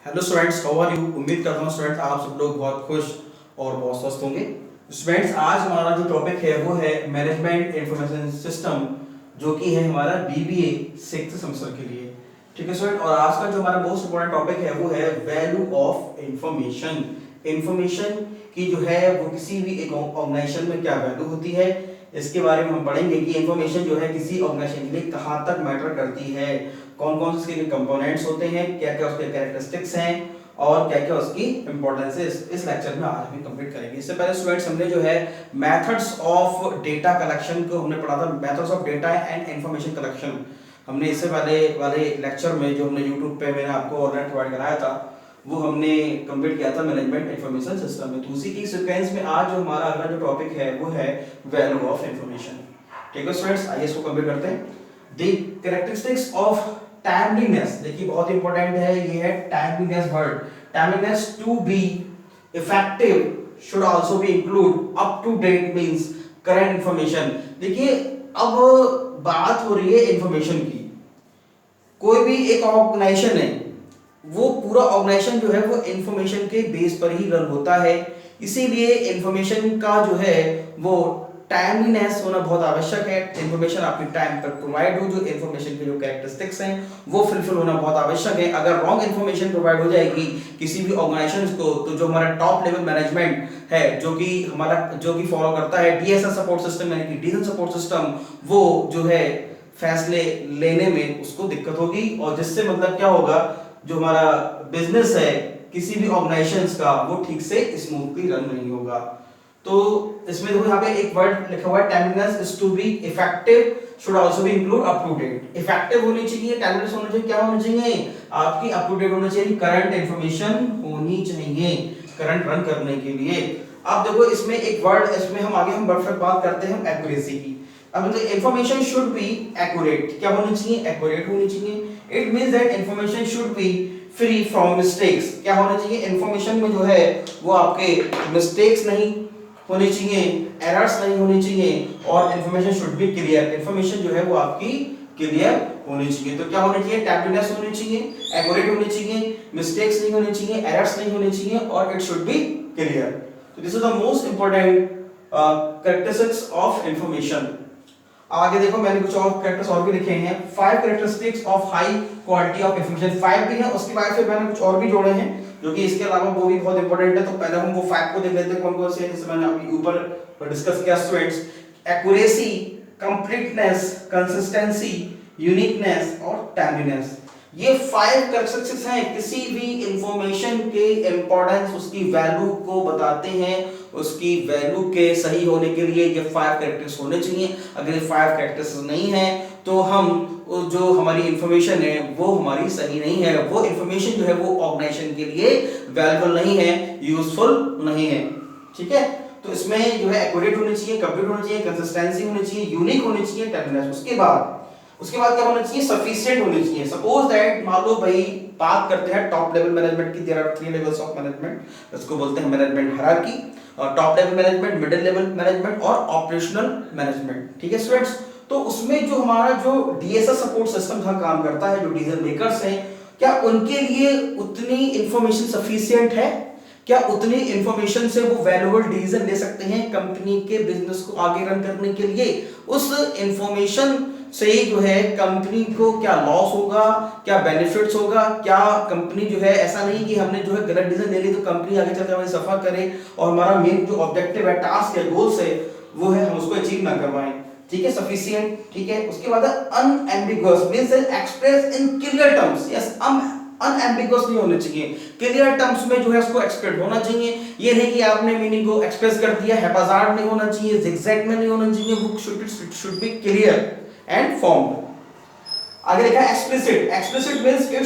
Hello students, how are you. उम्मीद करता हूँ स्टूडेंट्स आप सब लोग बहुत खुश और बहुत स्वस्थ होंगे। स्टूडेंट्स आज हमारा जो टॉपिक है वो है मैनेजमेंट इंफॉर्मेशन सिस्टम, जो कि है हमारा बीबीए 6th सेमेस्टर के लिए। ठीक है स्टूडेंट, और आज का जो हमारा मोस्ट इंपोर्टेंट टॉपिक है वो है वैल्यू ऑफ इंफॉर्मेशन। इंफॉर्मेशन की जो है वो किसी भी एक ऑर्गेनाइजेशन में क्या वैल्यू होती है, इसके बारे में हम पढ़ेंगे कि इंफॉर्मेशन जो है किसी ऑर्गेनाइजेशन के लिए कहाँ तक मैटर करती है, कौन कौन से इसके कंपोनेंट्स होते हैं, क्या क्या उसके कैरेक्टरिस्टिक्स हैं और क्या क्या उसकी इंपॉर्टेंस है। इस लेक्चर में आज हम कंप्लीट करेंगे। इससे पहले स्टूडेंट्स हमने जो है मेथड्स ऑफ डेटा कलेक्शन को हमने पढ़ा था, methods of data and information collection. हमने इससे पहले वाले लेक्चर में जो हमने यूट्यूब पे मैंने आपको ऑनलाइन प्रोवाइड कराया था वो हमने कंप्लीट किया था मैनेजमेंट इंफॉर्मेशन सिस्टम में। तो उसी की सीक्वेंस में आज जो हमारा अगला जो टॉपिक है वो है वैल्यू ऑफ इंफॉर्मेशन। ठीक है स्टूडेंट्स, आइए इसको कंप्लीट करते हैं। द कैरेक्टरिस्टिक्स ऑफ टाइमलीनेस, देखिए बहुत इंपॉर्टेंट है, ये है timeliness word. Timeliness to be effective should also be include up to date means current information। देखिए अब बात हो रही है इंफॉर्मेशन की। कोई भी एक ऑर्गेनाइजेशन है, वो पूरा ऑर्गेनाइजेशन जो है वो इंफॉर्मेशन के बेस पर ही रन होता है, इसीलिए इंफॉर्मेशन का जो है वो टाइमलीनेस होना बहुत आवश्यक है। इंफॉर्मेशन आपकी टाइम पर प्रोवाइड हो, जो इंफॉर्मेशन के जो कैरेक्टरिस्टिक्स हैं वो फुलफिल होना बहुत आवश्यक है। अगर रॉन्ग इंफॉर्मेशन प्रोवाइड हो जाएगी किसी भी ऑर्गेनाइजेशन को, तो जो हमारा टॉप लेवल मैनेजमेंट है जो कि फॉलो करता है डीएसएस सपोर्ट सिस्टम यानी कि डिसीजन सपोर्ट सिस्टम, वो जो है फैसले लेने में उसको दिक्कत होगी, और जिससे मतलब क्या होगा, जो हमारा बिजनेस है किसी भी ऑर्गेनाइजेशंस का वो ठीक से स्मूथली रन नहीं होगा। तो इसमें देखो यहाँ पे एक वर्ड लिखा हुआ है timeliness is to be effective should also be include up to date. Effective होनी चाहिए, टाइमलीनेस होना चाहिए, क्या होना चाहिए आपकी अप टू डेट होना चाहिए, करंट इंफॉर्मेशन होनी चाहिए करंट रन करने के लिए। अब देखो इसमें एक वर्ड, इसमें हम आगे हम बात करते हैं एक्यूरेसी की। अब मतलब इंफॉर्मेशन शुड बी एक्यूरेट, क्या होनी चाहिए, एक्यूरेट होनी चाहिए। It means that information should be free from mistakes, क्या होना चाहिए इंफॉर्मेशन में जो है वो आपके मिस्टेक्स नहीं होनी चाहिए, एरर्स नहीं होनी चाहिए, और information should be clear, information जो है वो आपकी क्लियर होनी चाहिए। तो क्या होना चाहिए, टाइमलीनेस होनी चाहिए, एक्यूरेट होनी चाहिए, मिस्टेक्स नहीं होनी चाहिए, एरर्स नहीं होनी चाहिए, और इट शुड बी क्लियर। तो this is the most important characteristics of information. आगे देखो मैंने कुछ और कैरेक्टर्स और भी लिखे हैं, 5 characteristics of high quality of information. 5 भी है, उसके बाद फिर मैंने कुछ और भी जोड़े हैं जो कि इसके अलावा वो भी बहुत इंपॉर्टेंट है। तो पहले हम वो 5 को देख लेते हैं कौन कौन से हैं, जैसे मैंने अभी ऊपर डिस्कस किया students, accuracy, completeness, consistency, uniqueness और टाइमलीनेस। ये 5 कैरेक्टरिस्टिक्स हैं, किसी भी इंफॉर्मेशन के इंपॉर्टेंस, उसकी वैल्यू को बताते हैं, उसकी वैल्यू के सही होने के लिए ये 5 कैरेक्टर्स होने चाहिए। अगर ये 5 कैरेक्टर्स नहीं है तो हम जो हमारी इंफॉर्मेशन है वो हमारी सही नहीं है, वो इंफॉर्मेशन जो है वो ऑर्गेनाइजेशन के लिए वैल्यूएबल नहीं है, यूजफुल नहीं है। ठीक है, तो इसमें जो है एक्यूरेट होनी चाहिए, कंप्लीट होनी चाहिए, कंसिस्टेंसी होनी चाहिए, यूनिक होनी चाहिए, टाइमलीनेस। उसके बाद क्या होना चाहिए, सफिशिएंट होनी चाहिए। सपोज दैट मान लो भाई बात करते हैं टॉप लेवल मैनेजमेंट की, there are 3 levels of management, इसको बोलते हैं management hierarchy, top level management, middle level management और ऑपरेशनल मैनेजमेंट। ठीक है स्टूडेंट्स, तो उसमें जो हमारा जो डीएसएस सपोर्ट सिस्टम का काम करता है, जो डिसीजन मेकर्स हैं, क्या उनके लिए उतनी इंफॉर्मेशन सफिशिएंट है, क्या उतनी इंफॉर्मेशन से वो वैल्यूएबल डिसीजन ले सकते हैं कंपनी के बिजनेस को आगे रन करने के लिए। उस इंफॉर्मेशन से ही जो है कंपनी को क्या लॉस होगा, क्या बेनिफिट्स होगा, क्या कंपनी जो है, ऐसा नहीं कि हमने जो है गलत डिसीजन ले ली तो कंपनी आगे चलकर हमें सफर करे और हमारा मेन जो ऑब्जेक्टिव है, टास्क है, गोल्स है, वो है हम उसको अचीव ना कर पाए। ठीक है, सफिशिएंट। ठीक है, उसके बाद unambiguous means express in clear terms. Yes, unambiguous नहीं होने चाहिए, क्लियर टर्म्स में जो है उसको एक्सप्रेस होना चाहिए। ये नहीं कि आपने मीनिंग को एक्सप्रेस कर दिया, हैप्पीजार्ड नहीं होना चाहिए, जिगजैग में नहीं होना चाहिए, वो should be clear and formed. आगे लिखा है explicit. Explicit means it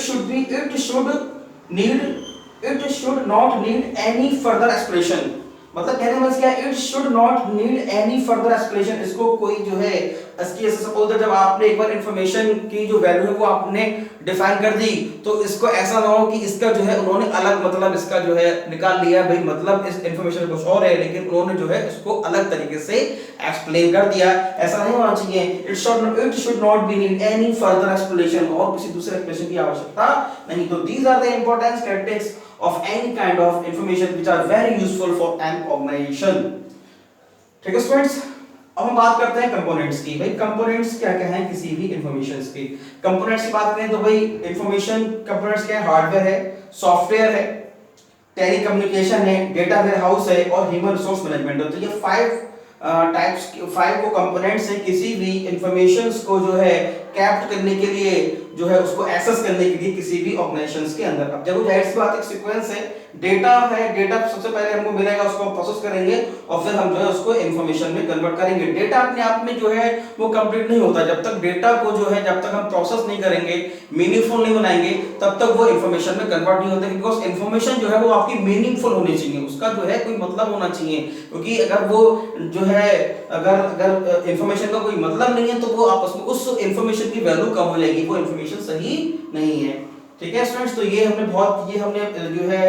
should not need any further explanation. मतलब कहने का मतलब क्या है, it should not need any further explanation. इसको कोई जो है इसकी ऐसे सपोज दैट जब आपने एक बार इंफॉर्मेशन की जो वैल्यू है वो आपने डिफाइन कर दी, तो इसको ऐसा ना हो कि इसका जो है उन्होंने अलग मतलब इसका जो है निकाल लिया, भाई मतलब इस इंफॉर्मेशन कुछ और है लेकिन उन्होंने जो है इसको अलग तरीके से एक्सप्लेन कर दिया। ऐसा नहीं होना चाहिए। It should not be need any further explanation, और किसी दूसरे एक्सप्लेनेशन की आवश्यकता नहीं। तो these are the important characteristics of any kind of information which are very useful for an organization। ठीक है स्टूडेंट्स, अब हम बात करते हैं कंपोनेंट्स की। भाई कंपोनेंट्स क्या क्या हैं किसी भी इंफॉर्मेशन की। कंपोनेंट्स की बात करें तो भाई इंफॉर्मेशन कंपोनेंट्स क्या है, हार्डवेयर है, सॉफ्टवेयर है, टेलीकम्युनिकेशन है, डेटा वेयरहाउस है और ह्यूमन रिसोर्स मैनेजमेंट है। तो ये 5 को कंपोनेंट्स हैं किसी भी इंफॉर्मेशंस को जो है कैप्ट करने के लिए, जो है उसको एक्सेस करने के लिए किसी भी ऑर्गेनाइजेशंस के अंदर। अब जब जाहिर सी बात एक सीक्वेंस है, डेटा है, डेटा सबसे पहले हमको मिलेगा, उसको हम प्रोसेस करेंगे और फिर हम जो है उसको इंफॉर्मेशन में कन्वर्ट करेंगे। डेटा अपने आप में जो है वो कंप्लीट नहीं होता जब तक डेटा को जो है जब तक हम प्रोसेस नहीं करेंगे, मीनिंगफुल नहीं बनाएंगे, तब तक वो इंफॉर्मेशन में कन्वर्ट नहीं होता। बिकॉज इंफॉर्मेशन जो है वो आपकी मीनिंगफुल होनी चाहिए, उसका जो है कोई मतलब होना चाहिए। क्योंकि अगर वो जो है अगर इंफॉर्मेशन का कोई मतलब नहीं है तो वो आपस में उस इंफॉर्मेशन की वैल्यू कम हो जाएगी, वो इंफॉर्मेशन सही नहीं है। ठीक है स्टूडेंट्स, तो ये हमने जो है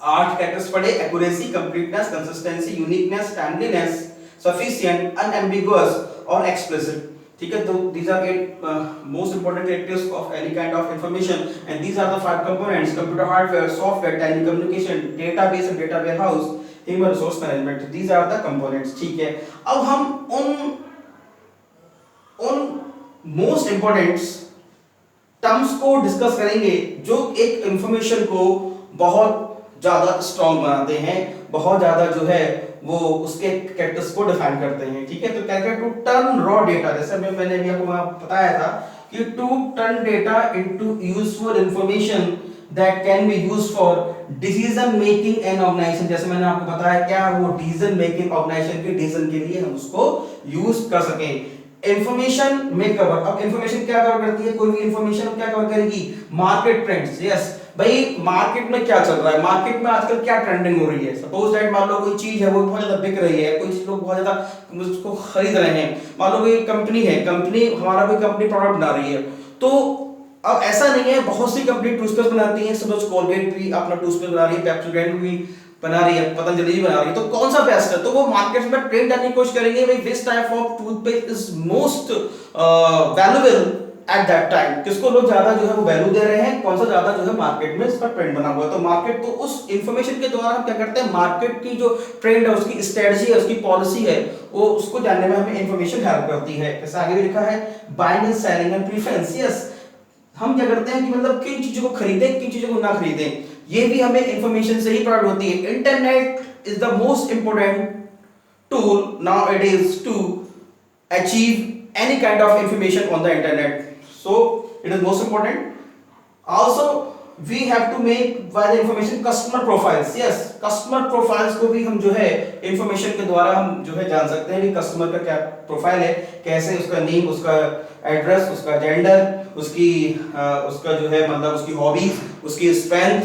8 कैरेक्टर्स पढ़े। Accuracy, completeness, consistency, uniqueness, timeliness, sufficient, unambiguous और एक्सप्लिसिट। ठीक है, तो these are 8 most important characteristics of any kind of information and these are the 5 components: computer hardware, software, telecommunication, database and data warehouse, human resource management. These are the components। ठीक है, अब हम उन most important terms को discuss करेंगे जो एक information को बहुत ज्यादा स्ट्रॉन्ग बनाते हैं, बहुत ज्यादा जो है वो उसके कैरेक्टर्स को डिफाइन करते हैं। ठीक है, तो क्या टू टर्न रॉ डेटा, जैसे मैंने अभी आपको बताया था कि to turn data into useful information that can be used for decision making an organization. जैसे मैंने आपको बताया क्या वो डिसीजन मेकिंग ऑर्गेनाइजेशन के डिसीजन के लिए हम उसको यूज कर सकें। इंफॉर्मेशन में कवर, अब इंफॉर्मेशन क्या कवर करती है, कोई भी इंफॉर्मेशन क्या कवर करेगी, मार्केट ट्रेंड्स। यस भाई, मार्केट में क्या चल रहा है, मार्केट में आजकल क्या ट्रेंडिंग हो रही है। सपोज दैट मान लो कोई चीज है वो बहुत ज्यादा बिक रही है, कुछ लोग बहुत ज्यादा उसको खरीद रहे हैं। मान लो कोई कंपनी है, हमारा कोई कंपनी प्रोडक्ट बना रही है, तो अब ऐसा नहीं है, बहुत सी कंपनी टूथपेस्ट बनाती है। सपोज कोलगेट भी अपना टूथपेस्ट बना रही है, पेप्सोडेंट भी बना रही है, पतंजलि भी बना रही है, तो कौन सा बेस्ट है, तो वो मार्केट में ट्रेंड करने की कोशिश करेंगे भाई which type of toothpaste is most valuable at that time, किसको लोग ज्यादा जो है वो वैल्यू दे रहे हैं, कौन सा ज्यादा जो है मार्केट में इसका ट्रेंड बना हुआ है। तो मार्केट, तो उस इंफॉर्मेशन के द्वारा हम क्या करते हैं, मार्केट की जो ट्रेंड है, उसकी स्ट्रेटजी है, उसकी पॉलिसी है, वो उसको जानने में हमें इंफॉर्मेशन हेल्प करती है। जैसे आगे भी लिखा है buying and selling and preference. Yes, हम क्या करते हैं कि मतलब किन चीजों को खरीदें, किन चीजों को ना खरीदें, ये भी हमें इंफॉर्मेशन से ही प्राप्त होती है। Internet is the most important tool nowadays to achieve any kind of information on the internet, so it is most important. Also we have to make by the information customer profiles. Yes, customer profiles को भी हम जो है information के द्वारा हम जो है जान सकते हैं कि कस्टमर का क्या प्रोफाइल है, कैसे उसका नेम, उसका एड्रेस, उसका जेंडर, उसका जो है मतलब उसकी हॉबीज, उसकी स्ट्रेंथ,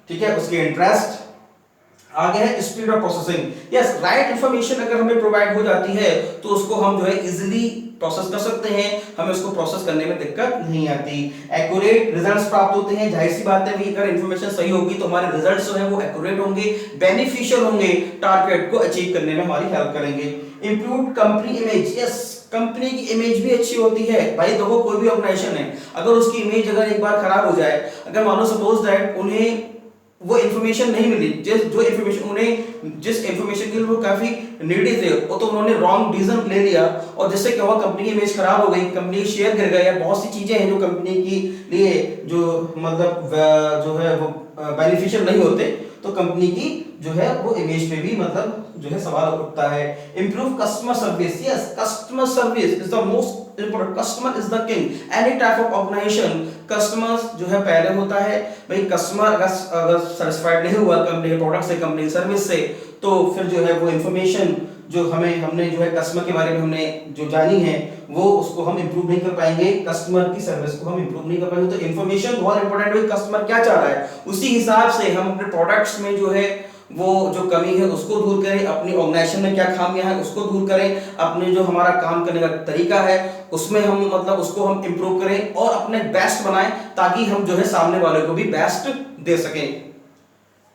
ठीक है, उसके इंटरेस्ट। आगे है speed of processing. Yes, right information अगर हमें प्रोवाइड हो जाती है तो उसको हम जो है इजीली प्रोसेस कर सकते हैं, हमें उसको प्रोसेस करने में दिक्कत नहीं आती। एक्यूरेट रिजल्ट्स प्राप्त होते हैं, जाहिर सी बात है भाई अगर इंफॉर्मेशन सही होगी तो हमारे रिजल्ट्स जो है वो एक्यूरेट होंगे, बेनिफिशियल होंगे, टारगेट को अचीव करने में हमारी हेल्प करेंगे। Improved company image. Yes, company की इमेज भी अच्छी होती है। भाई देखो कोई भी ऑर्गेनाइजेशन है, अगर उसकी इमेज अगर एक बार खराब हो जाए, अगर मान लो सपोज दैट उन्हें वो इंफॉर्मेशन नहीं मिली, जिस इंफॉर्मेशन के लिए वो काफी नीडी थे, वो तो उन्होंने रॉन्ग डिसीजन ले लिया और जिससे क्या हुआ, कंपनी की इमेज खराब हो गई, कंपनी के शेयर गिर गए, या बहुत सी चीजें हैं जो कंपनी की लिए जो मतलब जो है वो बेनिफिशियल नहीं होते, तो कंपनी की जो है वो इमेज पे भी मतलब जो है सवाल उठता है। Improve customer service. Yes, customer service is the most important, customer is the king. Any type of organization, customers जो है पहले होता है। भाई कस्टमर अगर सेटिस्फाइड नहीं हुआ कंपनी के प्रोडक्ट से, कंपनी की सर्विस से, तो फिर जो है वो इंफॉर्मेशन जो हमने जो है कस्टमर के बारे में हमने जो जानी है वो उसको हम इंप्रूव नहीं कर पाएंगे, कस्टमर की सर्विस को हम इंप्रूव नहीं कर पाएंगे। तो इंफॉर्मेशन बहुत इंपॉर्टेंट है, कस्टमर क्या चाह रहा है उसी हिसाब से हम अपने प्रोडक्ट्स में जो है वो जो कमी है उसको दूर करें, अपनी ऑर्गेनाइजेशन में क्या खामियां हैं उसको दूर करें, अपने जो हमारा काम करने का तरीका है उसमें हम मतलब उसको हम इम्प्रूव करें और अपने बेस्ट बनाएं, ताकि हम जो है सामने वाले को भी बेस्ट दे सकें।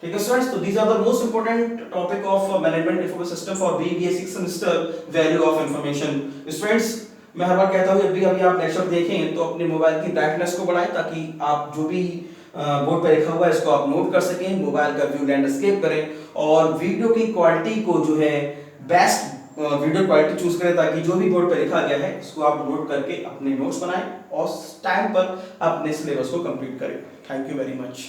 ठीक है स्टूडेंट्स, तो these are the most important topic of management information system for BBA 6th semester, value of information. Students, मैं हर बार कहता हूँ जब भी अभी आप लेक्चर देखें तो अपने मोबाइल की ब्राइटनेस को बढ़ाएं, ताकि आप जो भी बोर्ड पे लिखा हुआ है इसको आप नोट कर सकें, मोबाइल का व्यू लैंडस्केप करें और वीडियो की क्वालिटी को जो है बेस्ट वीडियो क्वालिटी चूज करें, ताकि जो भी बोर्ड पे लिखा गया है इसको आप नोट करके अपने नोट्स बनाएं और टाइम पर अपने सिलेबस को कंप्लीट करें। Thank you very much.